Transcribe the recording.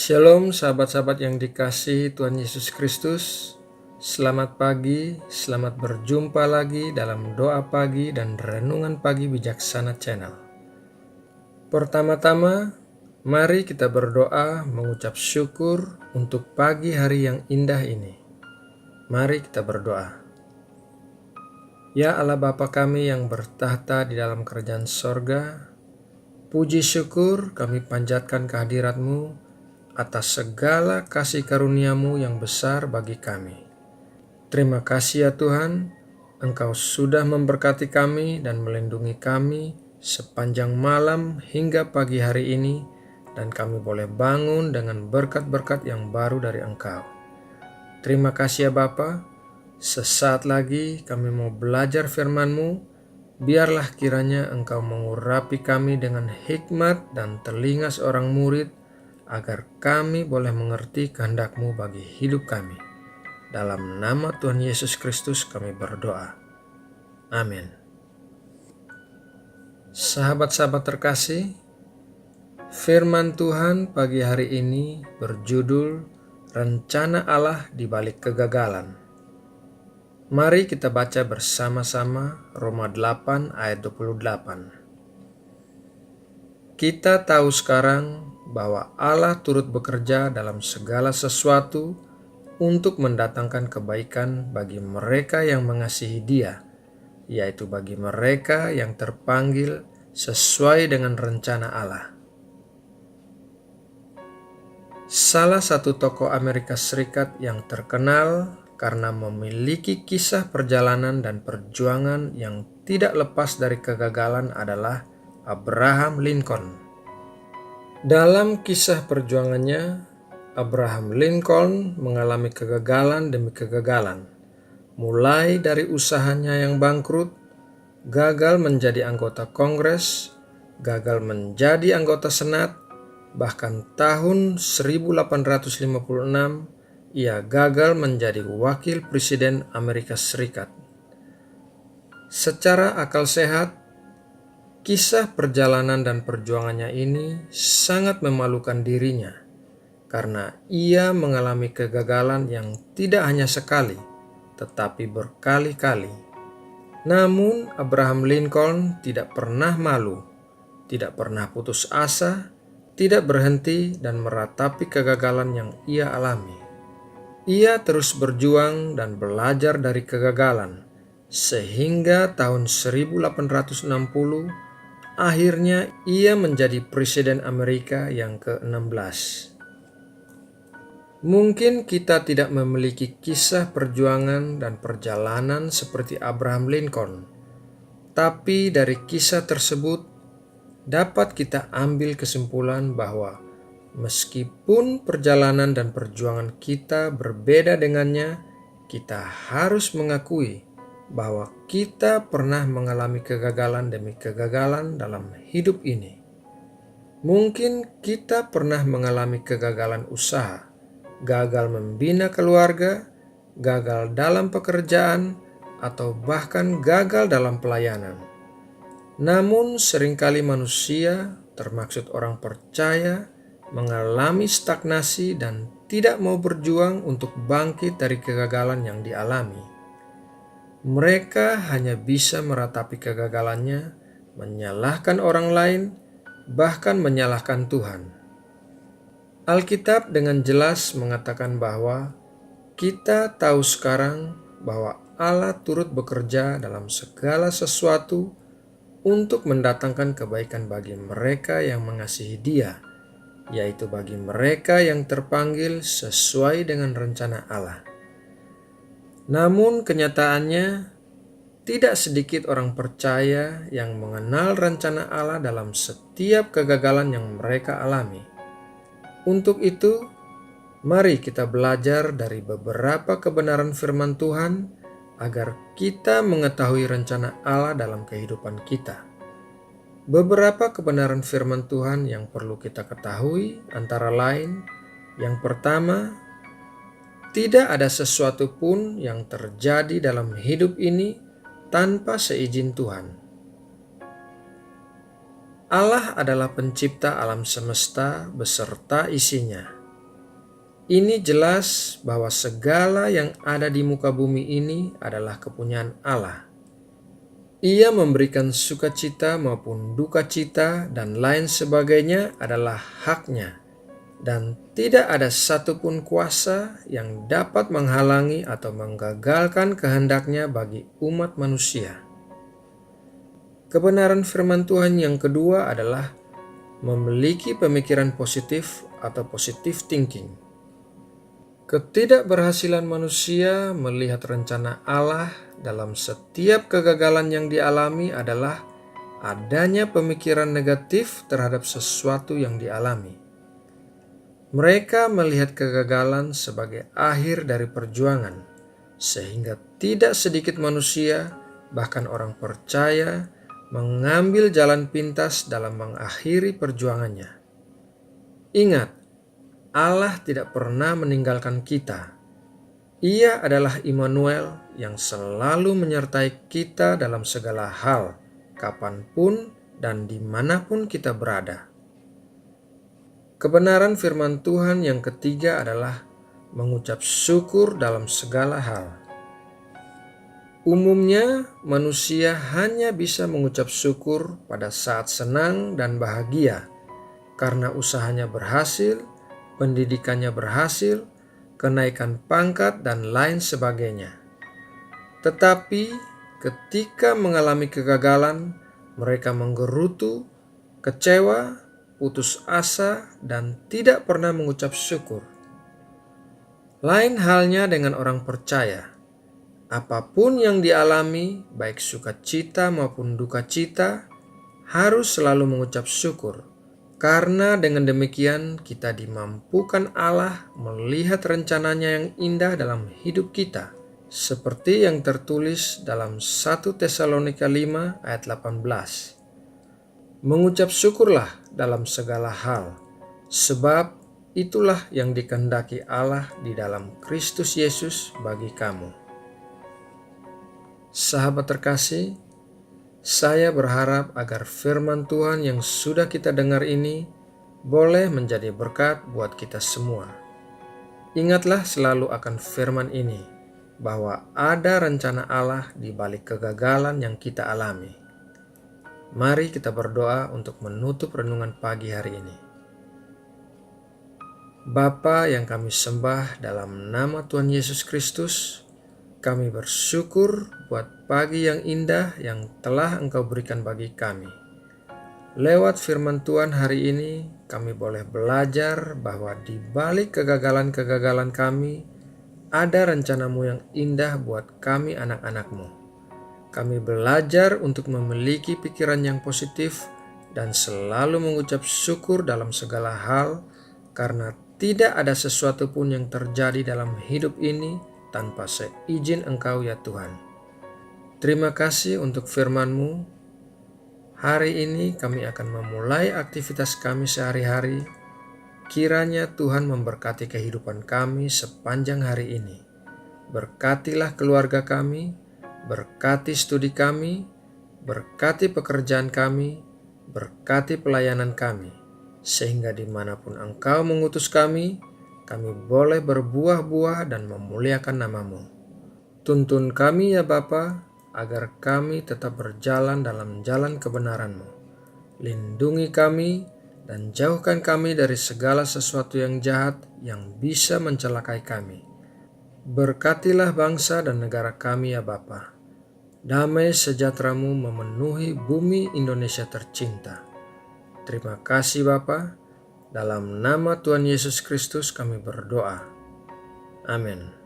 Shalom sahabat-sahabat yang dikasihi Tuhan Yesus Kristus. Selamat pagi, selamat berjumpa lagi dalam doa pagi dan renungan pagi bijaksana channel. Pertama-tama, mari kita berdoa mengucap syukur untuk pagi hari yang indah ini. Mari kita berdoa. Ya Allah Bapa kami yang bertahta di dalam kerajaan sorga, puji syukur kami panjatkan kehadirat-Mu atas segala kasih karunia-Mu yang besar bagi kami. Terima kasih ya Tuhan, Engkau sudah memberkati kami dan melindungi kami sepanjang malam hingga pagi hari ini, dan kami boleh bangun dengan berkat-berkat yang baru dari Engkau. Terima kasih ya Bapa. Sesaat lagi kami mau belajar firman-Mu. Biarlah kiranya Engkau mengurapi kami dengan hikmat dan telinga seorang murid, agar kami boleh mengerti kehendak-Mu bagi hidup kami. Dalam nama Tuhan Yesus Kristus kami berdoa. Amin. Sahabat-sahabat terkasih, firman Tuhan pagi hari ini berjudul Rencana Allah di Balik Kegagalan. Mari kita baca bersama-sama Roma 8 ayat 28. Kita tahu sekarang bahwa Allah turut bekerja dalam segala sesuatu untuk mendatangkan kebaikan bagi mereka yang mengasihi Dia, yaitu bagi mereka yang terpanggil sesuai dengan rencana Allah. Salah satu tokoh Amerika Serikat yang terkenal karena memiliki kisah perjalanan dan perjuangan yang tidak lepas dari kegagalan adalah Abraham Lincoln. Dalam kisah perjuangannya, Abraham Lincoln mengalami kegagalan demi kegagalan, mulai dari usahanya yang bangkrut, gagal menjadi anggota Kongres, gagal menjadi anggota Senat, bahkan tahun 1856 ia gagal menjadi wakil presiden Amerika Serikat. Secara akal sehat, kisah perjalanan dan perjuangannya ini sangat memalukan dirinya karena ia mengalami kegagalan yang tidak hanya sekali, tetapi berkali-kali. Namun Abraham Lincoln tidak pernah malu, tidak pernah putus asa, tidak berhenti dan meratapi kegagalan yang ia alami. Ia terus berjuang dan belajar dari kegagalan, sehingga tahun 1860 akhirnya ia menjadi presiden Amerika yang ke-16. Mungkin kita tidak memiliki kisah perjuangan dan perjalanan seperti Abraham Lincoln, tapi dari kisah tersebut dapat kita ambil kesimpulan bahwa meskipun perjalanan dan perjuangan kita berbeda dengannya, kita harus mengakui bahwa kita pernah mengalami kegagalan demi kegagalan dalam hidup ini. Mungkin kita pernah mengalami kegagalan usaha, gagal membina keluarga, gagal dalam pekerjaan, atau bahkan gagal dalam pelayanan. Namun seringkali manusia, termaksud orang percaya, mengalami stagnasi dan tidak mau berjuang untuk bangkit dari kegagalan yang dialami. Mereka hanya bisa meratapi kegagalannya, menyalahkan orang lain, bahkan menyalahkan Tuhan. Alkitab dengan jelas mengatakan bahwa kita tahu sekarang bahwa Allah turut bekerja dalam segala sesuatu untuk mendatangkan kebaikan bagi mereka yang mengasihi Dia, yaitu bagi mereka yang terpanggil sesuai dengan rencana Allah. Namun kenyataannya, tidak sedikit orang percaya yang mengenal rencana Allah dalam setiap kegagalan yang mereka alami. Untuk itu, mari kita belajar dari beberapa kebenaran firman Tuhan agar kita mengetahui rencana Allah dalam kehidupan kita. Beberapa kebenaran firman Tuhan yang perlu kita ketahui antara lain, yang pertama, tidak ada sesuatu pun yang terjadi dalam hidup ini tanpa seizin Tuhan. Allah adalah pencipta alam semesta beserta isinya. Ini jelas bahwa segala yang ada di muka bumi ini adalah kepunyaan Allah. Ia memberikan sukacita maupun duka cita dan lain sebagainya adalah haknya, dan tidak ada satupun kuasa yang dapat menghalangi atau menggagalkan kehendaknya bagi umat manusia. Kebenaran firman Tuhan yang kedua adalah memiliki pemikiran positif atau positive thinking. Ketidakberhasilan manusia melihat rencana Allah dalam setiap kegagalan yang dialami adalah adanya pemikiran negatif terhadap sesuatu yang dialami. Mereka melihat kegagalan sebagai akhir dari perjuangan, sehingga tidak sedikit manusia, bahkan orang percaya, mengambil jalan pintas dalam mengakhiri perjuangannya. Ingat, Allah tidak pernah meninggalkan kita. Ia adalah Immanuel yang selalu menyertai kita dalam segala hal, kapanpun dan dimanapun kita berada. Kebenaran firman Tuhan yang ketiga adalah mengucap syukur dalam segala hal. Umumnya, manusia hanya bisa mengucap syukur pada saat senang dan bahagia karena usahanya berhasil, pendidikannya berhasil, kenaikan pangkat, dan lain sebagainya. Tetapi ketika mengalami kegagalan, mereka menggerutu, kecewa, putus asa, dan tidak pernah mengucap syukur. Lain halnya dengan orang percaya. Apapun yang dialami, baik sukacita maupun duka cita, harus selalu mengucap syukur. Karena dengan demikian kita dimampukan Allah melihat rencananya yang indah dalam hidup kita. Seperti yang tertulis dalam 1 Tesalonika 5 ayat 18. Mengucap syukurlah dalam segala hal, sebab itulah yang dikehendaki Allah di dalam Kristus Yesus bagi kamu. Sahabat terkasih, saya berharap agar firman Tuhan yang sudah kita dengar ini boleh menjadi berkat buat kita semua. Ingatlah selalu akan firman ini, bahwa ada rencana Allah di balik kegagalan yang kita alami. Mari kita berdoa untuk menutup renungan pagi hari ini. Bapa yang kami sembah dalam nama Tuhan Yesus Kristus, kami bersyukur buat pagi yang indah yang telah Engkau berikan bagi kami. Lewat firman Tuhan hari ini, kami boleh belajar bahwa di balik kegagalan-kegagalan kami, ada rencana-Mu yang indah buat kami anak-anak-Mu. Kami belajar untuk memiliki pikiran yang positif dan selalu mengucap syukur dalam segala hal, karena tidak ada sesuatu pun yang terjadi dalam hidup ini tanpa seizin Engkau ya Tuhan. Terima kasih untuk firman-Mu. Hari ini kami akan memulai aktivitas kami sehari-hari. Kiranya Tuhan memberkati kehidupan kami sepanjang hari ini. Berkatilah keluarga kami, berkati studi kami, berkati pekerjaan kami, berkati pelayanan kami, sehingga dimanapun Engkau mengutus kami boleh berbuah-buah dan memuliakan nama-Mu. Tuntun kami ya Bapa, agar kami tetap berjalan dalam jalan kebenaran-Mu. Lindungi kami dan jauhkan kami dari segala sesuatu yang jahat yang bisa mencelakai kami. Berkatilah bangsa dan negara kami ya Bapa. Damai sejahtera-Mu memenuhi bumi Indonesia tercinta. Terima kasih Bapa. Dalam nama Tuhan Yesus Kristus kami berdoa. Amin.